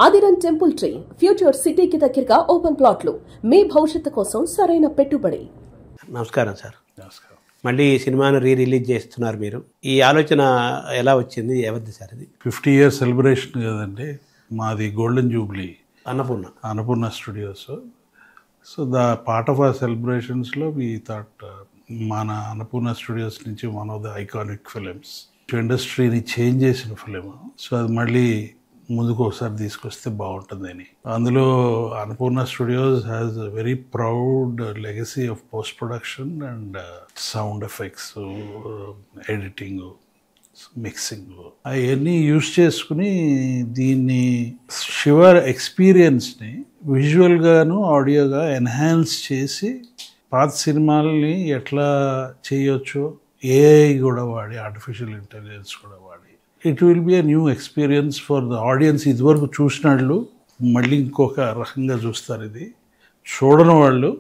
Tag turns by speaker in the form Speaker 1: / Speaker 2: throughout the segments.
Speaker 1: ఆదిరన్ temple tree future సిటీకి దగ్గరగా open ప్లాట్లు మీ భవిష్యత్తు కోసం సరైన పెట్టుబడి.
Speaker 2: నమస్కారం సార్. నమస్కారం. మళ్ళీ సినిమాను రిలీజ్ చేస్తున్నారు మీరు. ఈ ఆలోచన ఎలా వచ్చింది, ఎవరిది సార్ ఇది?
Speaker 3: 50 years సెలబ్రేషన్ కదండి మాది. Golden Jubilee Annapurna studios. So part of ఆ సెలబ్రేషన్స్లో వీ థాట్ మన అన్నపూర్ణ స్టూడియోస్ నుంచి one of the iconic films, ఇండస్ట్రీని చేంజ్ చేసిన ఫిలిం. సో అది మళ్ళీ ముందుకు ఒకసారి తీసుకొస్తే బాగుంటుందని. అందులో Annapurna studios has a very proud legacy of post production and sound effects, editing, mixing అవన్నీ యూజ్ చేసుకుని దీన్ని షివర్ ఎక్స్పీరియన్స్ని విజువల్గాను ఆడియోగా ఎన్హాన్స్ చేసి పాత సినిమాలని ఎట్లా చేయొచ్చో ఏఐ కూడా వాడి, ఆర్టిఫిషియల్ ఇంటెలిజెన్స్ కూడా వాడి, it will be a new experience for the audience. ఇదివరకు చూసిన వాళ్ళు మళ్ళీ ఇంకొక రకంగా చూస్తారు. ఇది చూడని వాళ్ళు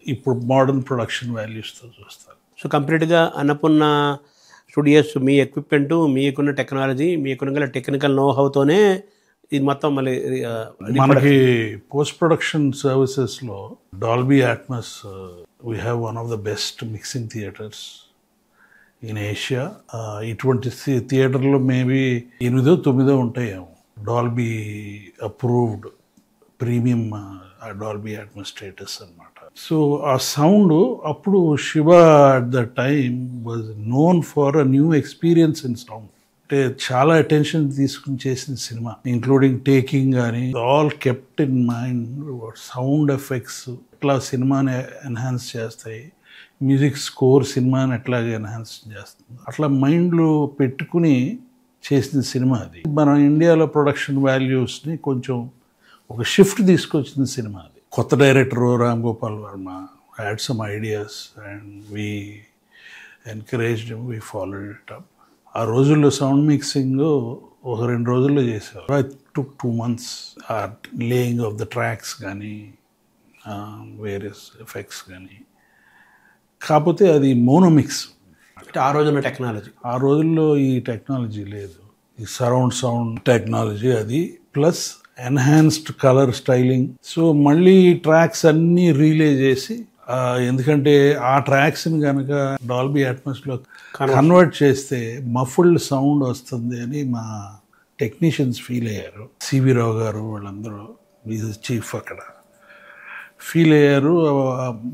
Speaker 3: ఇప్పుడు మోడర్న్ ప్రొడక్షన్ వాల్యూస్తో చూస్తారు.
Speaker 2: సో కంప్లీట్గా అన్నపూర్ణ స్టూడియోస్ మీ ఎక్విప్మెంటు, మీకున్న టెక్నాలజీ, మీకున్న టెక్నికల్ నోహౌతోనే ఇది మొత్తం మళ్ళీ
Speaker 3: మనకి పోస్ట్ ప్రొడక్షన్ సర్వీసెస్లో Dolby Atmos we have one of the best mixing theatres in Asia. ఇటువంటి థియేటర్లో మేబీ 8-9 ఉంటాయేమో Dolby approved premium Dolby Atmos status అనమాట. సో ఆ సౌండ్ అప్పుడు Shiva at the time was known for a new experience in sound. అంటే చాలా attention తీసుకుని చేసిన సినిమా, ఇంక్లూడింగ్ టేకింగ్ కానీ, all kept in mind. Sound effects ఎట్లా సినిమాని ఎన్హాన్స్ చేస్తాయి, మ్యూజిక్ స్కోర్ సినిమాని ఎట్లాగే ఎన్హాన్స్ చేస్తుంది, అట్లా మైండ్లో పెట్టుకుని చేసిన సినిమా అది. మన ఇండియాలో ప్రొడక్షన్ వాల్యూస్ని కొంచెం ఒక షిఫ్ట్ తీసుకొచ్చిన సినిమా అది. కొత్త director Ram Gopal Varma had some ideas and we encouraged him, we followed it up. ఆ రోజుల్లో సౌండ్ మిక్సింగ్ ఒక 2 రోజుల్లో చేసేవారు. ఐ టుక్ 2 months ఆ లేయింగ్ ఆఫ్ ద ట్రాక్స్ కానీ, వేరియస్ ఎఫెక్ట్స్ కానీ. కాకపోతే అది మోనోమిక్స్.
Speaker 2: ఆ రోజున్న టెక్నాలజీ,
Speaker 3: ఆ రోజుల్లో ఈ టెక్నాలజీ లేదు. ఈ సరౌండ్ సౌండ్ టెక్నాలజీ అది, plus enhanced colour styling. So మళ్ళీ ట్రాక్స్ అన్నీ రీలే చేసి, ఎందుకంటే ఆ ట్రాక్స్ని కనుక డాల్బీ అట్మాస్లో కన్వర్ట్ చేస్తే మఫుల్డ్ సౌండ్ వస్తుంది అని మా టెక్నీషియన్స్ ఫీల్ అయ్యారు. సివి రావు గారు వాళ్ళందరూ, చీఫ్ అక్కడ, ఫీల్ అయ్యారు.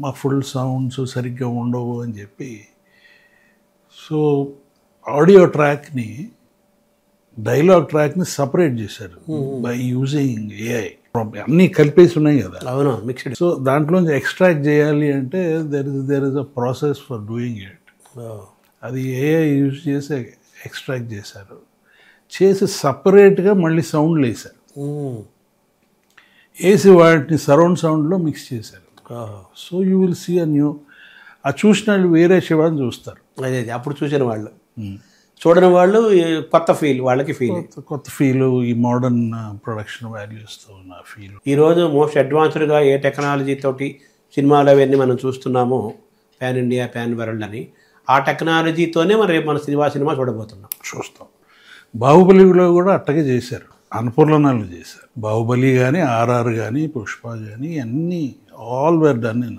Speaker 3: మా ఫుల్ సౌండ్స్ సరిగ్గా ఉండవు అని చెప్పి. సో ఆడియో ట్రాక్ని, డైలాగ్ ట్రాక్ని సపరేట్ చేశారు బై యూజింగ్ ఏఐ. అన్నీ కలిపేసి ఉన్నాయి కదా,
Speaker 2: అవును, మిక్స్డ్.
Speaker 3: సో దాంట్లోంచి ఎక్స్ట్రాక్ట్ చేయాలి అంటే there is a process for doing it. అది ఏఐ యూజ్ చేసి ఎక్స్ట్రాక్ట్ చేశారు. చేసి సపరేట్గా మళ్ళీ సౌండ్లు వేశారు. వేసి వాటిని సరౌండ్ సౌండ్లో మిక్స్ చేశారు. So you will see a new. ఆ చూసిన వాళ్ళు వేరే శివాన్ని చూస్తారు.
Speaker 2: అదే అప్పుడు చూసిన వాళ్ళు, చూడని వాళ్ళు కొత్త ఫీల్, వాళ్ళకి ఫీల్,
Speaker 3: కొత్త ఫీలు, ఈ మోడర్న్ ప్రొడక్షన్ వాల్యూస్తో ఉన్న ఫీల్.
Speaker 2: ఈరోజు మోస్ట్ అడ్వాన్స్డ్గా ఏ టెక్నాలజీ తోటి సినిమాలు అవన్నీ మనం చూస్తున్నామో, పాన్ ఇండియా, పాన్ వరల్డ్ అని, ఆ టెక్నాలజీతోనే మనం రేపు మన సినిమా చూస్తాం.
Speaker 3: బాహుబలిలో కూడా అట్టగే చేశారు, అన్నపూర్ణలో చేశారు. బాహుబలి కానీ, RR కానీ, పుష్ప కానీ, అన్నీ ఆల్ వేర్ డన్ ఇన్